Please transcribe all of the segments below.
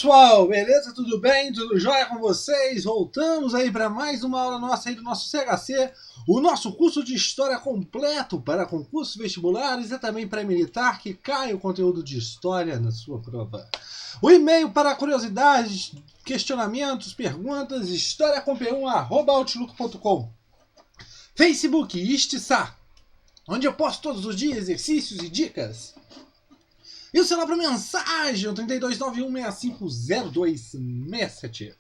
pessoal, beleza? Tudo bem? Tudo jóia com vocês? Voltamos aí para mais uma aula nossa aí do nosso CHC, o nosso curso de História completo para concursos vestibulares e também pré-militar, que cai o conteúdo de História na sua prova. O e-mail para curiosidades, questionamentos, perguntas, historiacomp1@outlook.com. Facebook, Istisá, onde eu posto todos os dias exercícios e dicas. E o celular para mensagem, o 3291650267.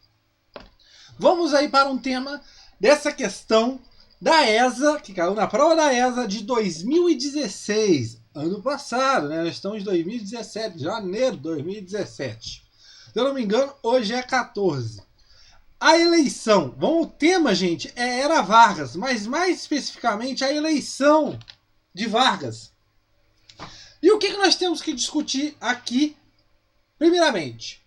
Vamos aí para um tema dessa questão da ESA, que caiu na prova da ESA de 2016. Ano passado, né? Nós estamos em 2017, janeiro de 2017. Se eu não me engano, hoje é 14. A eleição. Bom, o tema, gente, era Vargas, mas mais especificamente a eleição de Vargas. E o que nós temos que discutir aqui? Primeiramente,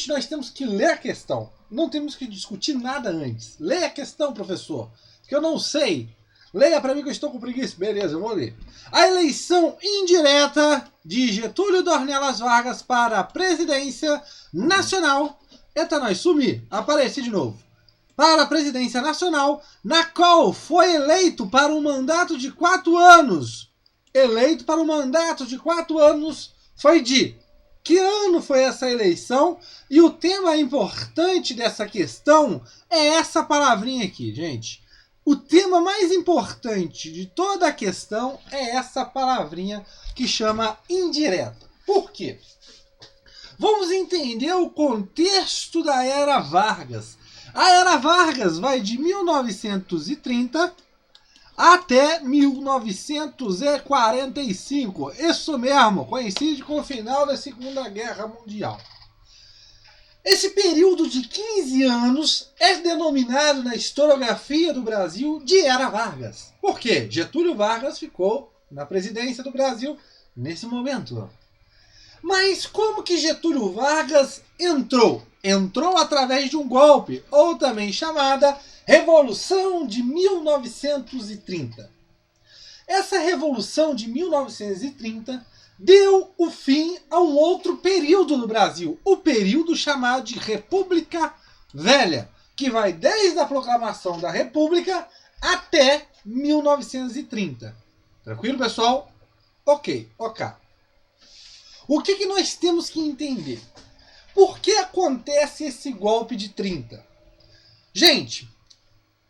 nós temos que ler a questão. Não temos que discutir nada antes. Leia a questão, professor, que eu não sei. Leia para mim que eu estou com preguiça. Beleza, eu vou ler. A eleição indireta de Getúlio Dornelas Vargas para a presidência nacional. Eita, nós sumir. Apareci de novo. Para a presidência nacional, na qual foi eleito para um mandato de 4 anos. Eleito para um mandato de 4 anos, foi de que ano foi essa eleição? E o tema importante dessa questão é essa palavrinha aqui, gente. O tema mais importante de toda a questão é essa palavrinha que chama indireta. Por quê? Vamos entender o contexto da Era Vargas. A Era Vargas vai de 1930 até 1945. Isso mesmo, coincide com o final da Segunda Guerra Mundial. Esse período de 15 anos é denominado na historiografia do Brasil de Era Vargas. Por quê? Getúlio Vargas ficou na presidência do Brasil nesse momento. Mas como que Getúlio Vargas entrou? Entrou através de um golpe, ou também chamada Revolução de 1930. Essa Revolução de 1930 deu o fim a um outro período no Brasil, o período chamado de República Velha, que vai desde a proclamação da República até 1930. Tranquilo, pessoal? Ok. O que nós temos que entender? Por que acontece esse golpe de 30? Gente,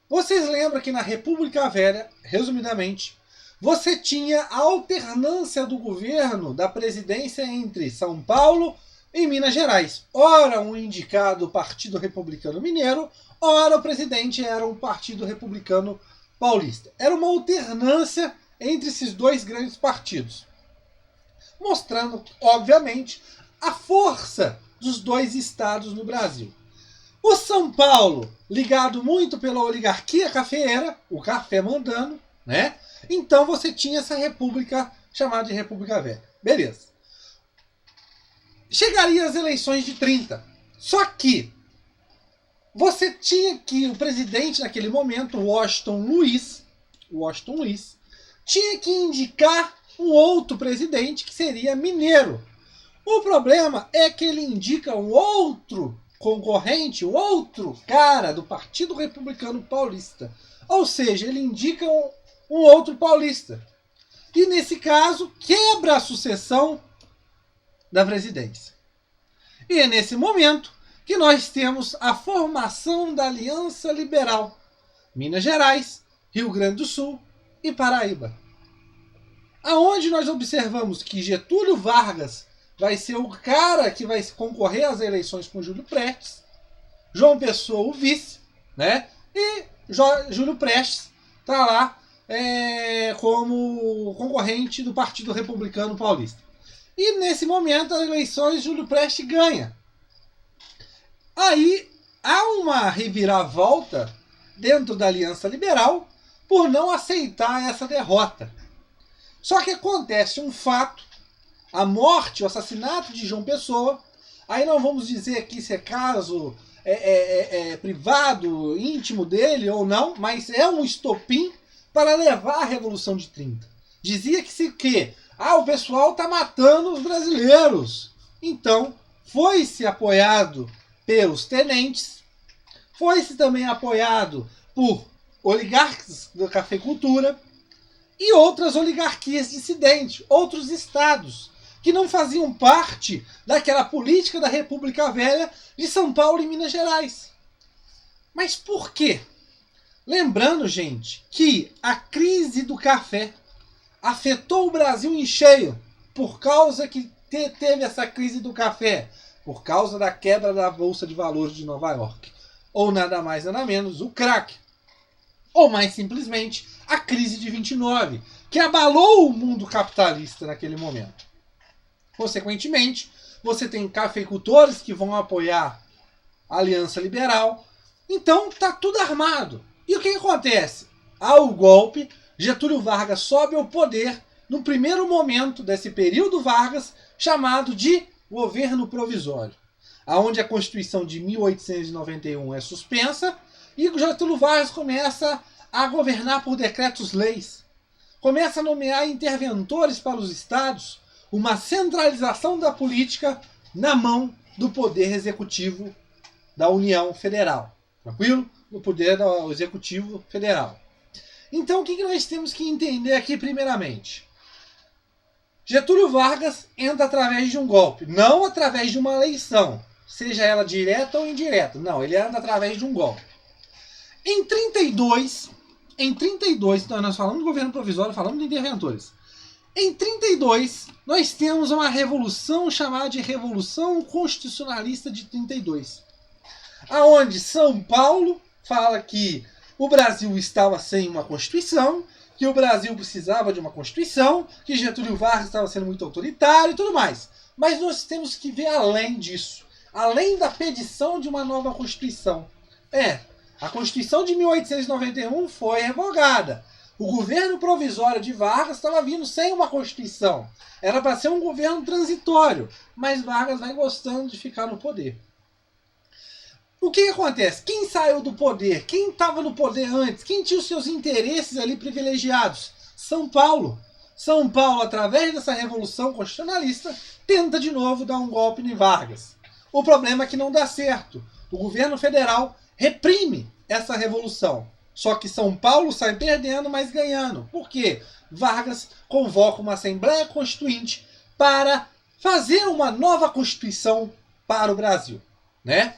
vocês lembram que na República Velha, resumidamente, você tinha a alternância do governo, da presidência entre São Paulo e Minas Gerais. Ora um indicado Partido Republicano Mineiro, ora o presidente era um Partido Republicano Paulista. Era uma alternância entre esses dois grandes partidos, mostrando, obviamente, a força dos dois estados no Brasil. O São Paulo, ligado muito pela oligarquia cafeeira, o café mandando, né? Então você tinha essa república chamada de República Velha. Beleza. Chegaria as eleições de 30. Só que você tinha que o presidente naquele momento, Washington Luiz, tinha que indicar um outro presidente que seria mineiro. O problema é que ele indica um outro concorrente, um outro cara do Partido Republicano Paulista. Ou seja, ele indica um outro paulista. E nesse caso, quebra a sucessão da presidência. E é nesse momento que nós temos a formação da Aliança Liberal. Minas Gerais, Rio Grande do Sul e Paraíba. Aonde nós observamos que Getúlio Vargas vai ser o cara que vai concorrer às eleições com Júlio Prestes, João Pessoa o vice, né? E Júlio Prestes está lá como concorrente do Partido Republicano Paulista. E nesse momento, as eleições, Júlio Prestes ganha. Aí há uma reviravolta dentro da Aliança Liberal por não aceitar essa derrota. Só que acontece um fato, a morte, o assassinato de João Pessoa. Aí não vamos dizer aqui se é caso privado, íntimo dele ou não, mas é um estopim para levar a Revolução de 30. Dizia que o pessoal está matando os brasileiros. Então foi-se apoiado pelos tenentes, foi-se também apoiado por oligarcas da cafeicultura e outras oligarquias dissidentes, outros estados, que não faziam parte daquela política da República Velha de São Paulo e Minas Gerais. Mas por quê? Lembrando, gente, que a crise do café afetou o Brasil em cheio por causa que teve essa crise do café, por causa da quebra da Bolsa de Valores de Nova York. Ou nada mais nada menos, o crack. Ou mais simplesmente, a crise de 29, que abalou o mundo capitalista naquele momento. Consequentemente, você tem cafeicultores que vão apoiar a Aliança Liberal. Então, tá tudo armado. E o que acontece? Ao golpe, Getúlio Vargas sobe ao poder no primeiro momento desse período Vargas, chamado de governo provisório, onde a Constituição de 1891 é suspensa e Getúlio Vargas começa a governar por decretos-leis. Começa a nomear interventores para os estados, uma centralização da política na mão do poder executivo da União Federal. Tranquilo? No poder do executivo federal. Então o que nós temos que entender aqui primeiramente? Getúlio Vargas entra através de um golpe, não através de uma eleição, seja ela direta ou indireta. Não, ele entra através de um golpe. Em 32, então nós falamos do governo provisório, falamos de interventores. Em 32, nós temos uma revolução chamada de Revolução Constitucionalista de 32. Aonde São Paulo fala que o Brasil estava sem uma Constituição, que o Brasil precisava de uma Constituição, que Getúlio Vargas estava sendo muito autoritário e tudo mais. Mas nós temos que ver além disso. Além da pedição de uma nova Constituição. A Constituição de 1891 foi revogada. O governo provisório de Vargas estava vindo sem uma Constituição. Era para ser um governo transitório. Mas Vargas vai gostando de ficar no poder. O que acontece? Quem saiu do poder? Quem estava no poder antes? Quem tinha os seus interesses ali privilegiados? São Paulo. São Paulo, através dessa revolução constitucionalista, tenta de novo dar um golpe em Vargas. O problema é que não dá certo. O governo federal reprime essa revolução. Só que São Paulo sai perdendo, mas ganhando. Por quê? Vargas convoca uma Assembleia Constituinte para fazer uma nova Constituição para o Brasil, né?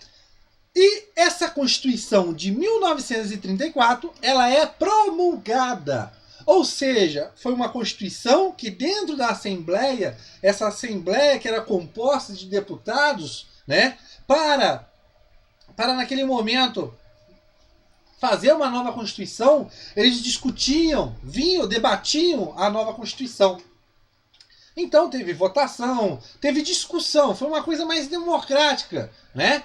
E essa Constituição de 1934, ela é promulgada. Ou seja, foi uma Constituição que dentro da Assembleia, essa Assembleia que era composta de deputados, né, para naquele momento fazer uma nova Constituição, eles discutiam, debatiam a nova Constituição. Então teve votação, teve discussão, foi uma coisa mais democrática, né?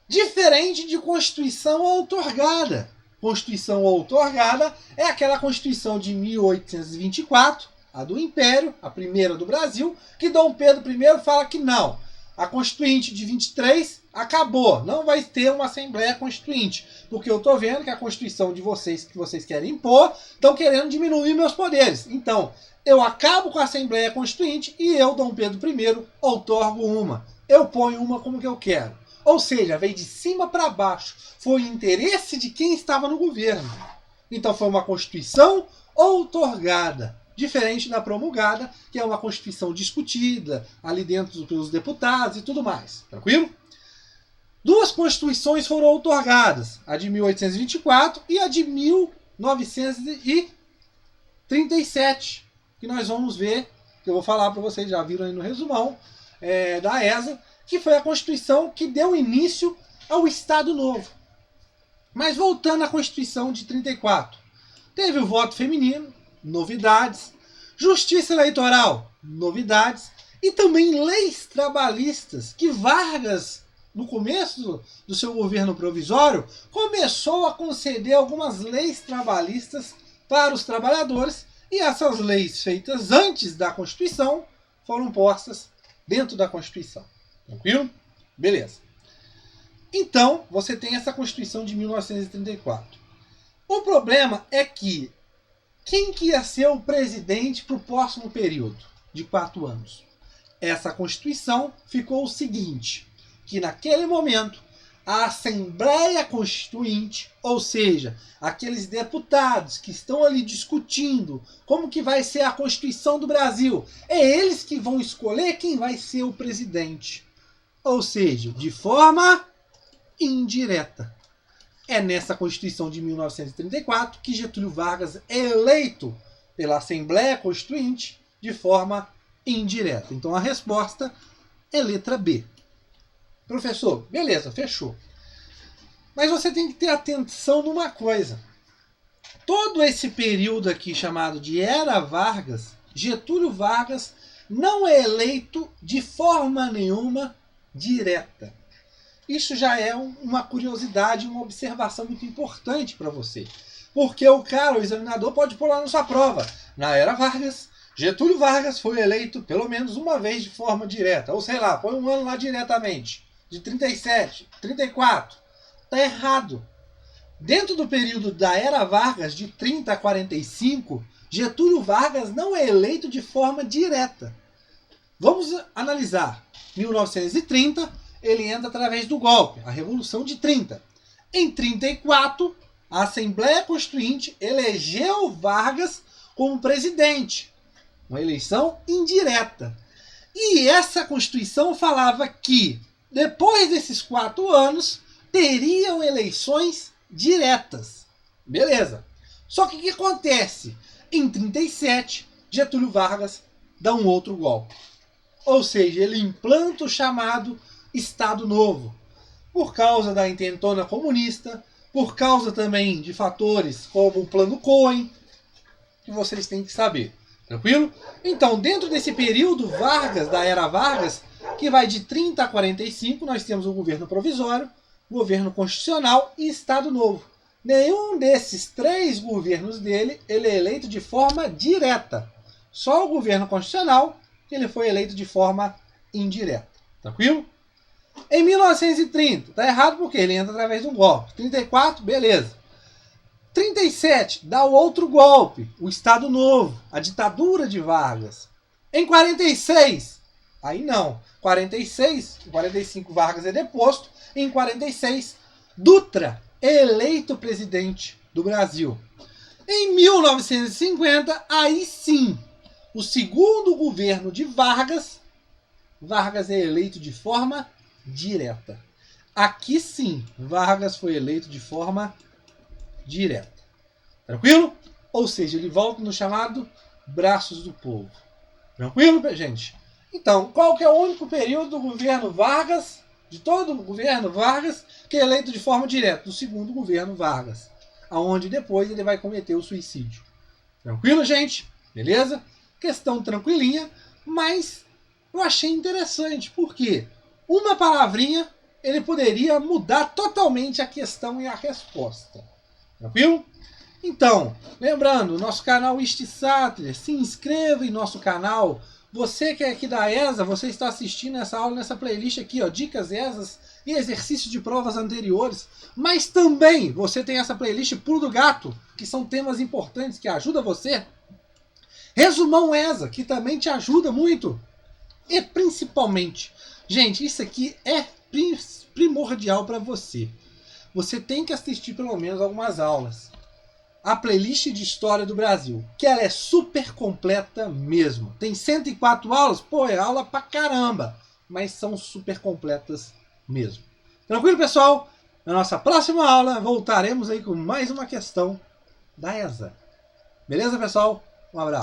Diferente de Constituição outorgada. Constituição outorgada é aquela Constituição de 1824, a do Império, a primeira do Brasil, que Dom Pedro I fala que não. A Constituinte de 23 acabou, não vai ter uma Assembleia Constituinte, porque eu estou vendo que a Constituição de vocês, que vocês querem impor, estão querendo diminuir meus poderes. Então, eu acabo com a Assembleia Constituinte e eu, Dom Pedro I, outorgo uma. Eu ponho uma como que eu quero. Ou seja, veio de cima para baixo. Foi o interesse de quem estava no governo. Então foi uma Constituição outorgada. Diferente da promulgada, que é uma Constituição discutida ali dentro pelos deputados e tudo mais. Tranquilo? Duas Constituições foram outorgadas. A de 1824 e a de 1937. Que nós vamos ver, que eu vou falar para vocês, já viram aí no resumão, da ESA, que foi a Constituição que deu início ao Estado Novo. Mas voltando à Constituição de 34, teve o voto feminino, novidades, justiça eleitoral, novidades, e também leis trabalhistas, que Vargas, no começo do seu governo provisório, começou a conceder algumas leis trabalhistas para os trabalhadores, e essas leis feitas antes da Constituição foram postas dentro da Constituição. Tranquilo? Beleza. Então, você tem essa Constituição de 1934. O problema é que quem que ia ser o presidente para o próximo período de 4 anos? essa Constituição ficou o seguinte, que naquele momento a Assembleia Constituinte, ou seja, aqueles deputados que estão ali discutindo como que vai ser a Constituição do Brasil, é eles que vão escolher quem vai ser o presidente. Ou seja, de forma indireta. É nessa Constituição de 1934 que Getúlio Vargas é eleito pela Assembleia Constituinte de forma indireta. Então a resposta é letra B. Professor, beleza, fechou. Mas você tem que ter atenção numa coisa. Todo esse período aqui chamado de Era Vargas, Getúlio Vargas não é eleito de forma nenhuma direta. Isso já é uma curiosidade, uma observação muito importante para você. Porque o cara, o examinador, pode pôr lá na sua prova. Na Era Vargas, Getúlio Vargas foi eleito pelo menos uma vez de forma direta. Ou sei lá, põe um ano lá diretamente. De 37, 34. Está errado. Dentro do período da Era Vargas, de 30 a 45, Getúlio Vargas não é eleito de forma direta. Vamos analisar. 1930, ele entra através do golpe, a Revolução de 30. Em 34, a Assembleia Constituinte elegeu Vargas como presidente. Uma eleição indireta. E essa Constituição falava que, depois desses 4 anos, teriam eleições diretas. Beleza. Só que o que acontece? Em 37, Getúlio Vargas dá um outro golpe. Ou seja, ele implanta o chamado Estado Novo. Por causa da intentona comunista, por causa também de fatores como o Plano Cohen, que vocês têm que saber. Tranquilo? Então, dentro desse período Vargas, da Era Vargas, que vai de 30 a 45, nós temos o governo provisório, governo constitucional e Estado Novo. Nenhum desses 3 governos dele ele é eleito de forma direta. Só o governo constitucional ele foi eleito de forma indireta. Tranquilo? Em 1930, tá errado porque ele entra através de um golpe. 34, beleza. 37, dá o outro golpe, o Estado Novo, a ditadura de Vargas. Em 46, aí não. 46, em 45 Vargas é deposto. Em 46, Dutra é eleito presidente do Brasil. Em 1950, aí sim, o segundo governo de Vargas, Vargas é eleito de forma direta. Aqui sim, Vargas foi eleito de forma direta. Tranquilo? Ou seja, ele volta no chamado Braços do Povo. Tranquilo, gente? Então, qual que é o único período do governo Vargas, de todo o governo Vargas, que é eleito de forma direta? Do segundo governo Vargas. Aonde depois ele vai cometer o suicídio. Tranquilo, gente? Beleza? Questão tranquilinha, mas eu achei interessante. Por quê? Uma palavrinha, ele poderia mudar totalmente a questão e a resposta. Tranquilo? Então, lembrando, nosso canal Isti Sattler, se inscreva em nosso canal. Você que é aqui da ESA, você está assistindo essa aula nessa playlist aqui, ó, Dicas ESAs e exercícios de provas anteriores. Mas também você tem essa playlist Pulo do Gato, que são temas importantes que ajudam você. Resumão ESA, que também te ajuda muito. E principalmente, gente, isso aqui é primordial para você. Você tem que assistir pelo menos algumas aulas. A playlist de História do Brasil, que ela é super completa mesmo. Tem 104 aulas, pô, é aula pra caramba, mas são super completas mesmo. Tranquilo, pessoal? Na nossa próxima aula voltaremos aí com mais uma questão da ESA. Beleza, pessoal? Um abraço.